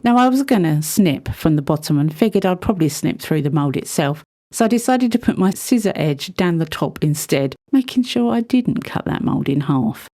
Now I was going to snip from the bottom and figured I'd probably snip through the mould itself, so I decided to put my scissor edge down the top instead, making sure I didn't cut that mould in half.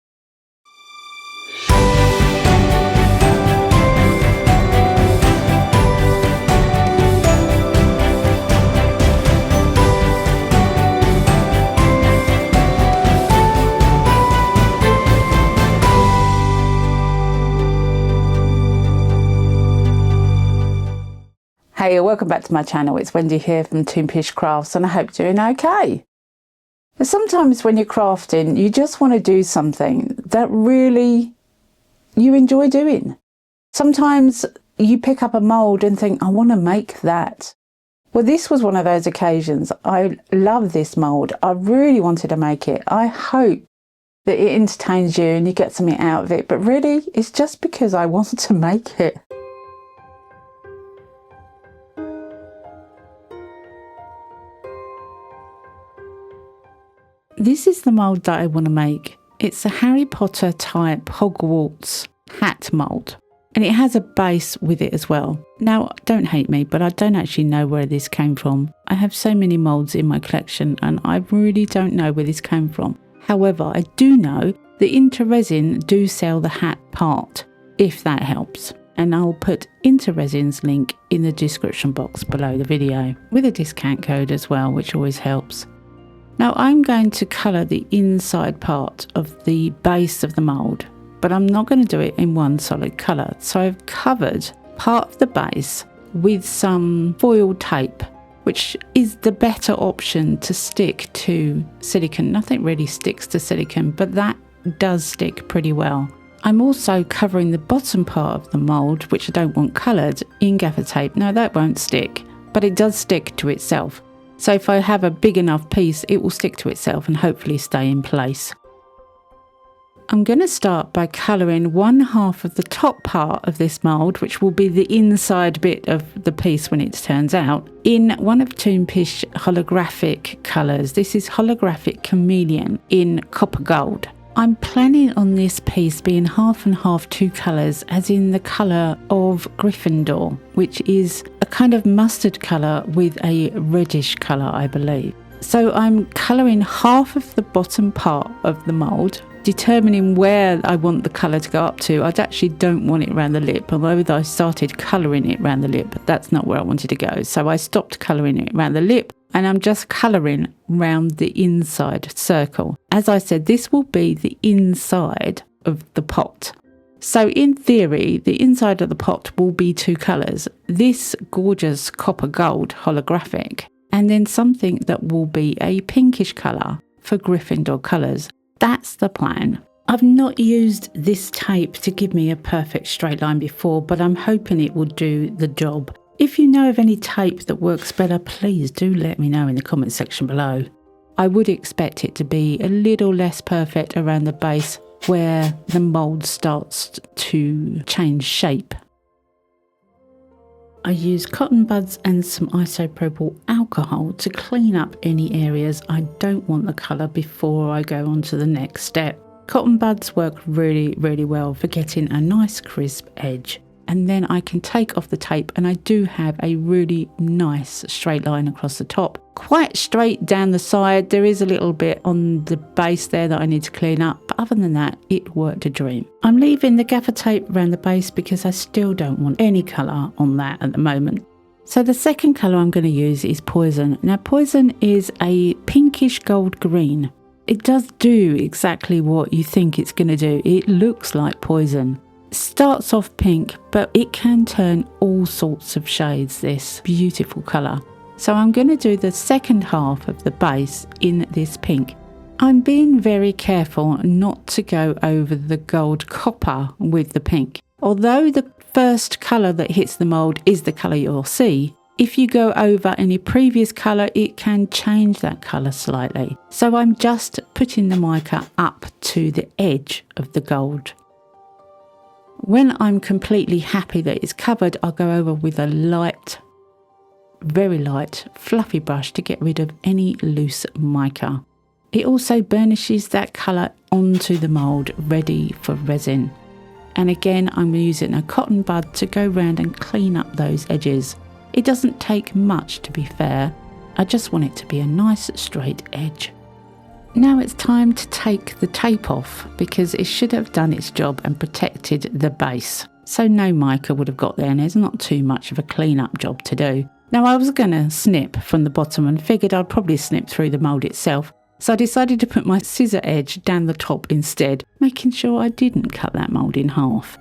Hey, welcome back to my channel. It's Wendy here from Toonpish Crafts, and I hope you're doing okay. But sometimes when you're crafting, you just want to do something that really you enjoy doing. Sometimes you pick up a mould and think, I want to make that. Well, this was one of those occasions. I love this mould. I really wanted to make it. I hope that it entertains you and you get something out of it. But really, it's just because I want to make it. This is the mould that I want to make. It's a Harry Potter type Hogwarts hat mould, and it has a base with it as well. Now, don't hate me, but I don't actually know where this came from. I have so many moulds in my collection and I really don't know where this came from. However, I do know that intoresin do sell the hat part, if that helps. And I'll put intoresin's link in the description box below the video, with a discount code as well, which always helps. Now I'm going to colour the inside part of the base of the mould, but I'm not going to do it in one solid colour. So I've covered part of the base with some foil tape, which is the better option to stick to silicone. Nothing really sticks to silicone, but that does stick pretty well. I'm also covering the bottom part of the mould, which I don't want coloured, in gaffer tape. No, that won't stick, but it does stick to itself. So if I have a big enough piece, it will stick to itself and hopefully stay in place. I'm going to start by colouring one half of the top part of this mould, which will be the inside bit of the piece when it turns out, in one of Toonpish holographic colours. This is holographic chameleon in copper gold. I'm planning on this piece being half and half two colours, as in the colour of Gryffindor, which is a kind of mustard colour with a reddish colour, I believe. So I'm colouring half of the bottom part of the mould, determining where I want the colour to go up to. I actually don't want it around the lip, although I started colouring it around the lip, but that's not where I wanted to go. So I stopped colouring it around the lip, and I'm just colouring round the inside circle. As I said, this will be the inside of the pot. So in theory, the inside of the pot will be two colours. This gorgeous copper gold holographic, and then something that will be a pinkish colour for Gryffindor colours. That's the plan. I've not used this tape to give me a perfect straight line before, but I'm hoping it will do the job. If you know of any tape that works better, please do let me know in the comment section below. I would expect it to be a little less perfect around the base where the mould starts to change shape. I use cotton buds and some isopropyl alcohol to clean up any areas I don't want the colour before I go on to the next step. Cotton buds work really well for getting a nice crisp edge. And then I can take off the tape, and I do have a really nice straight line across the top. Quite straight down the side. There is a little bit on the base there that I need to clean up, but other than that, it worked a dream. I'm leaving the gaffer tape around the base because I still don't want any colour on that at the moment. So the second colour I'm going to use is Poison. Now Poison is a pinkish gold green. It does do exactly what you think it's going to do. It looks like poison. Starts off pink, but it can turn all sorts of shades, this beautiful colour. So I'm going to do the second half of the base in this pink. I'm being very careful not to go over the gold copper with the pink. Although the first colour that hits the mould is the colour you'll see, if you go over any previous colour, it can change that colour slightly. So I'm just putting the mica up to the edge of the gold. When I'm completely happy that it's covered, I'll go over with a light, very light, fluffy brush to get rid of any loose mica. It also burnishes that colour onto the mould, ready for resin. And again, I'm using a cotton bud to go round and clean up those edges. It doesn't take much, to be fair. I just want it to be a nice straight edge. Now it's time to take the tape off because it should have done its job and protected the base. So no mica would have got there and there's not too much of a clean-up job to do. Now I was going to snip from the bottom and figured I'd probably snip through the mould itself. So I decided to put my scissor edge down the top instead, making sure I didn't cut that mould in half.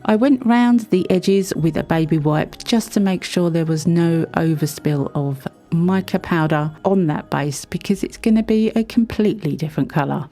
I went round the edges with a baby wipe just to make sure there was no overspill of mica powder on that base because it's going to be a completely different colour.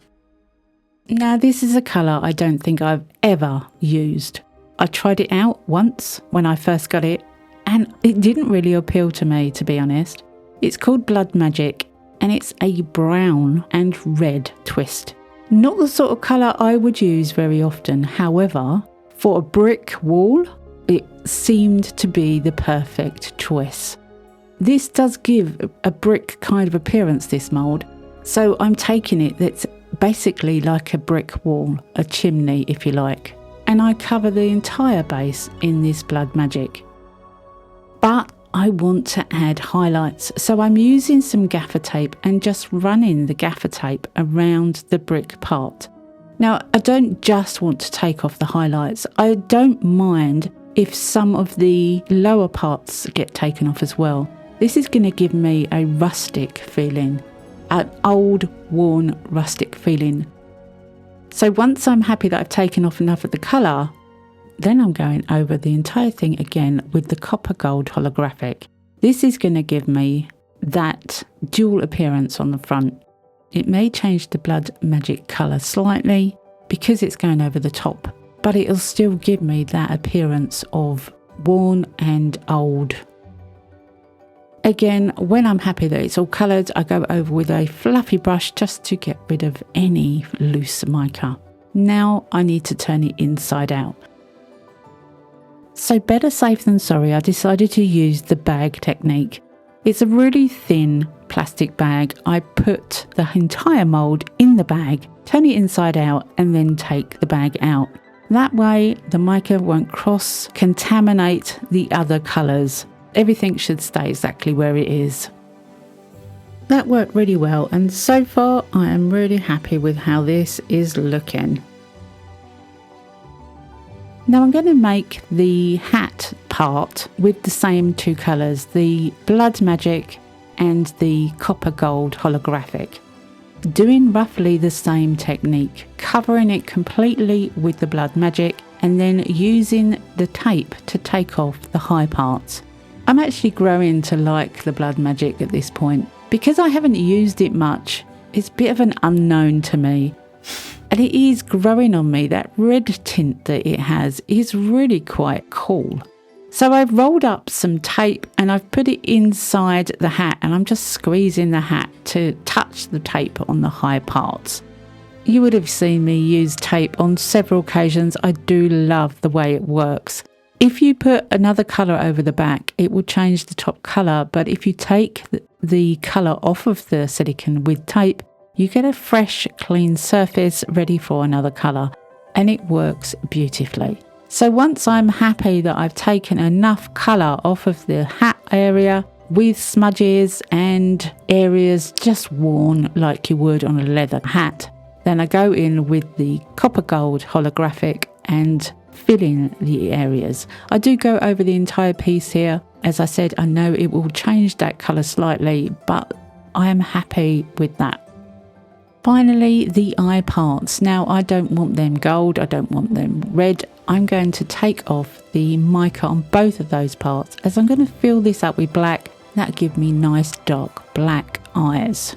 Now this is a colour I don't think I've ever used. I tried it out once when I first got it and it didn't really appeal to me, to be honest. It's called Blood Magic and it's a brown and red twist. Not the sort of colour I would use very often, however, for a brick wall, it seemed to be the perfect choice. This does give a brick kind of appearance, this mould, so I'm taking it that's basically like a brick wall, a chimney if you like, and I cover the entire base in this Blood Magic. But I want to add highlights, so I'm using some gaffer tape and just running the gaffer tape around the brick part. Now, I don't just want to take off the highlights. I don't mind if some of the lower parts get taken off as well. This is going to give me a rustic feeling, an old, worn, rustic feeling. So once I'm happy that I've taken off enough of the colour, then I'm going over the entire thing again with the copper gold holographic. This is going to give me that dual appearance on the front. It may change the Blood Magic colour slightly because it's going over the top, but it'll still give me that appearance of worn and old. Again, when I'm happy that it's all coloured, I go over with a fluffy brush just to get rid of any loose mica. Now I need to turn it inside out. So better safe than sorry, I decided to use the bag technique. It's a really thin plastic bag. I put the entire mould in the bag, turn it inside out and then take the bag out. That way the mica won't cross-contaminate the other colours. Everything should stay exactly where it is. That worked really well and so far I am really happy with how this is looking. Now I'm going to make the hat part with the same two colours, the Blood Magic and the copper gold holographic. Doing roughly the same technique, covering it completely with the Blood Magic and then using the tape to take off the high parts. I'm actually growing to like the Blood Magic at this point. Because I haven't used it much, it's a bit of an unknown to me. And it is growing on me. That red tint that it has is really quite cool. So I've rolled up some tape and I've put it inside the hat and I'm just squeezing the hat to touch the tape on the high parts. You would have seen me use tape on several occasions. I do love the way it works. If you put another colour over the back, it will change the top colour. But if you take the colour off of the silicone with tape, you get a fresh, clean surface ready for another colour, and it works beautifully. So once I'm happy that I've taken enough colour off of the hat area with smudges and areas just worn like you would on a leather hat, then I go in with the copper gold holographic and fill in the areas. I do go over the entire piece here. As I said, I know it will change that colour slightly, but I am happy with that. Finally, the eye parts. Now, I don't want them gold, I don't want them red. I'm going to take off the mica on both of those parts as I'm going to fill this up with black. That'll give me nice dark black eyes.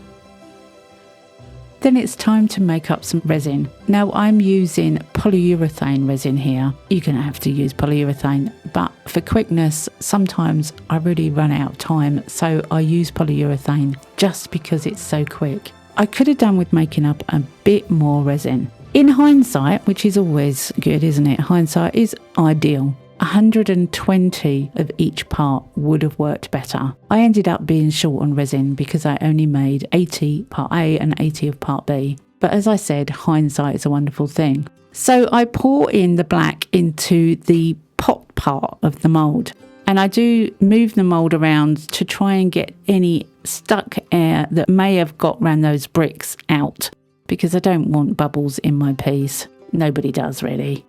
Then it's time to make up some resin. Now I'm using polyurethane resin here. You're going to have to use polyurethane, but for quickness, sometimes I really run out of time, so I use polyurethane just because it's so quick. I could have done with making up a bit more resin. In hindsight, which is always good, isn't it? Hindsight is ideal. 120 of each part would have worked better. I ended up being short on resin because I only made 80 part A and 80 of part B. But as I said, hindsight is a wonderful thing. So I pour in the black into the pot part of the mould, and I do move the mould around to try and get any stuck air that may have got around those bricks out, because I don't want bubbles in my piece. Nobody does really.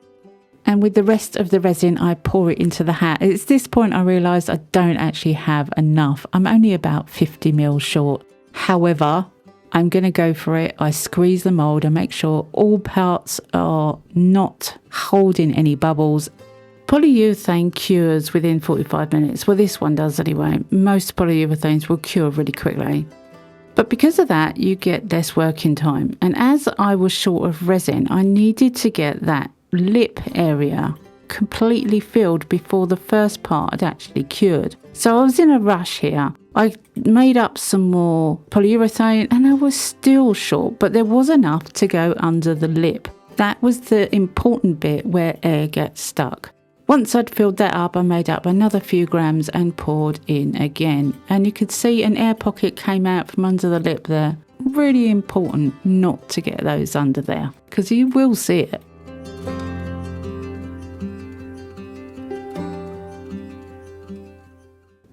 And with the rest of the resin, I pour it into the hat. It's this point I realised I don't actually have enough. I'm only about 50 ml short. However, I'm going to go for it. I squeeze the mould and make sure all parts are not holding any bubbles. Polyurethane cures within 45 minutes. Well, this one does anyway. Most polyurethanes will cure really quickly. But because of that, you get less working time. And as I was short of resin, I needed to get that lip area completely filled before the first part had actually cured. So I was in a rush here. I made up some more polyurethane and I was still short, but there was enough to go under the lip. That was the important bit where air gets stuck. Once I'd filled that up, I made up another few grams and poured in again. And you could see an air pocket came out from under the lip there. Really important not to get those under there, because you will see it.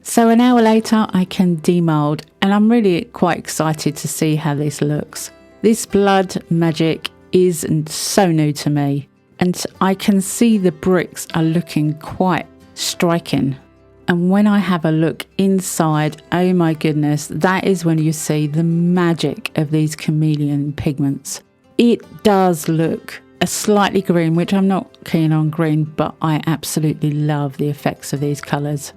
So an hour later, I can demold, and I'm really quite excited to see how this looks. This blood magic is so new to me, and I can see the bricks are looking quite striking. And when I have a look inside, oh my goodness, that is when you see the magic of these chameleon pigments. It does look a slightly green, which I'm not keen on green, but I absolutely love the effects of these colours.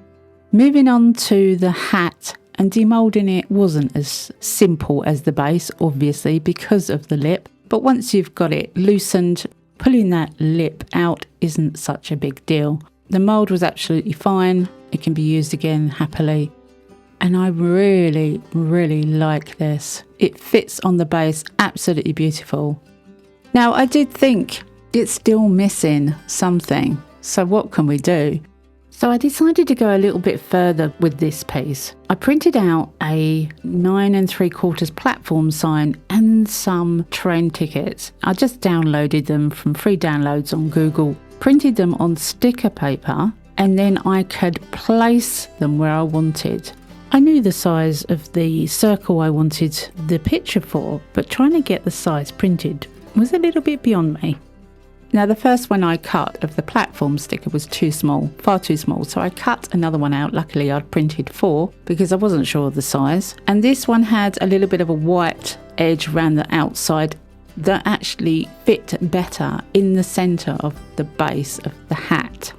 Moving on to the hat, and demoulding it wasn't as simple as the base, obviously, because of the lip. But once you've got it loosened, pulling that lip out isn't such a big deal. The mould was absolutely fine. It can be used again happily. And I really, really like this. It fits on the base, absolutely beautiful. Now, I did think it's still missing something. So what can we do? So I decided to go a little bit further with this piece. I printed out a 9 3/4 platform sign and some train tickets. I just downloaded them from free downloads on Google, printed them on sticker paper, and then I could place them where I wanted. I knew the size of the circle I wanted the picture for, but trying to get the size printed was a little bit beyond me. Now, the first one I cut of the platform sticker was too small, far too small, so I cut another one out. Luckily, I'd printed 4 because I wasn't sure of the size. And this one had a little bit of a white edge around the outside that actually fit better in the centre of the base of the hat.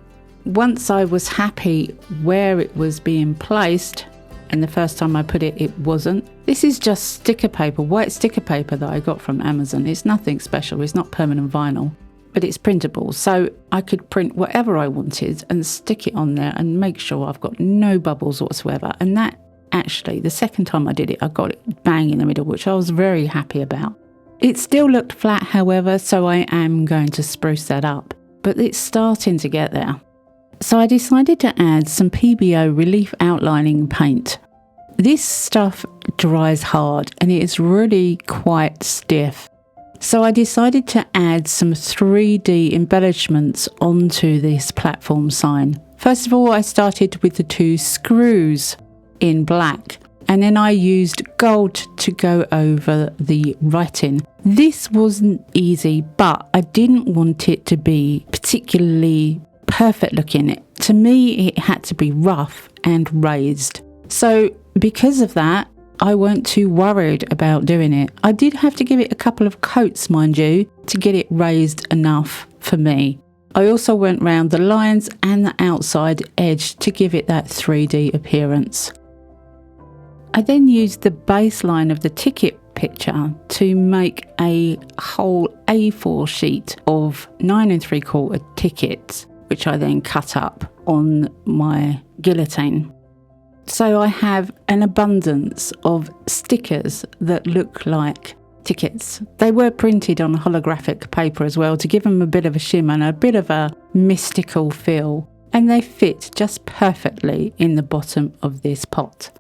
Once I was happy where it was being placed, and the first time I put it, it wasn't. This is just sticker paper, white sticker paper that I got from Amazon. It's nothing special, it's not permanent vinyl. But it's printable, so I could print whatever I wanted and stick it on there and make sure I've got no bubbles whatsoever. And that actually, the second time I did it, I got it bang in the middle, which I was very happy about. It still looked flat, however, so I am going to spruce that up. But it's starting to get there. So I decided to add some PBO relief outlining paint. This stuff dries hard and it is really quite stiff. So I decided to add some 3D embellishments onto this platform sign. First of all, I started with the 2 screws in black, and then I used gold to go over the writing. This wasn't easy, but I didn't want it to be particularly perfect looking. To me, it had to be rough and raised. So because of that, I weren't too worried about doing it. I did have to give it a couple of coats, mind you, to get it raised enough for me. I also went round the lines and the outside edge to give it that 3D appearance. I then used the baseline of the ticket picture to make a whole A4 sheet of 9 3/4 tickets, which I then cut up on my guillotine. So I have an abundance of stickers that look like tickets. They were printed on holographic paper as well to give them a bit of a shimmer and a bit of a mystical feel. And they fit just perfectly in the bottom of this pot.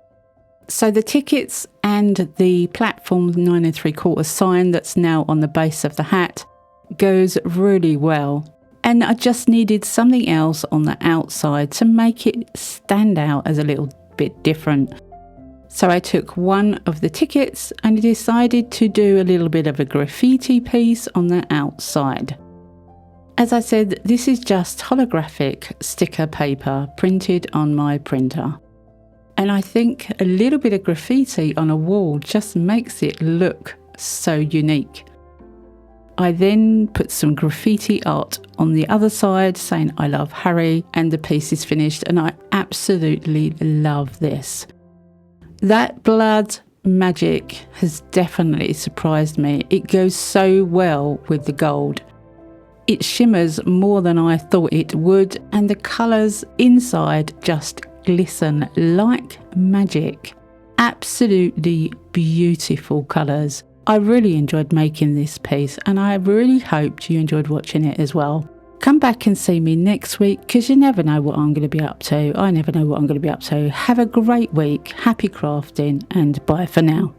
So the tickets and the platform 9 3/4 sign that's now on the base of the hat, goes really well. And I just needed something else on the outside to make it stand out as a little bit different. So I took one of the tickets and decided to do a little bit of a graffiti piece on the outside. As I said, this is just holographic sticker paper printed on my printer. And I think a little bit of graffiti on a wall just makes it look so unique. I then put some graffiti art on the other side saying I love Harry, and the piece is finished, and I absolutely love this. That blood magic has definitely surprised me. It goes so well with the gold. It shimmers more than I thought it would, and the colours inside just glisten like magic. Absolutely beautiful colours. I really enjoyed making this piece, and I really hoped you enjoyed watching it as well. Come back and see me next week, because you never know what I'm going to be up to. I never know what I'm going to be up to. Have a great week, happy crafting, and bye for now.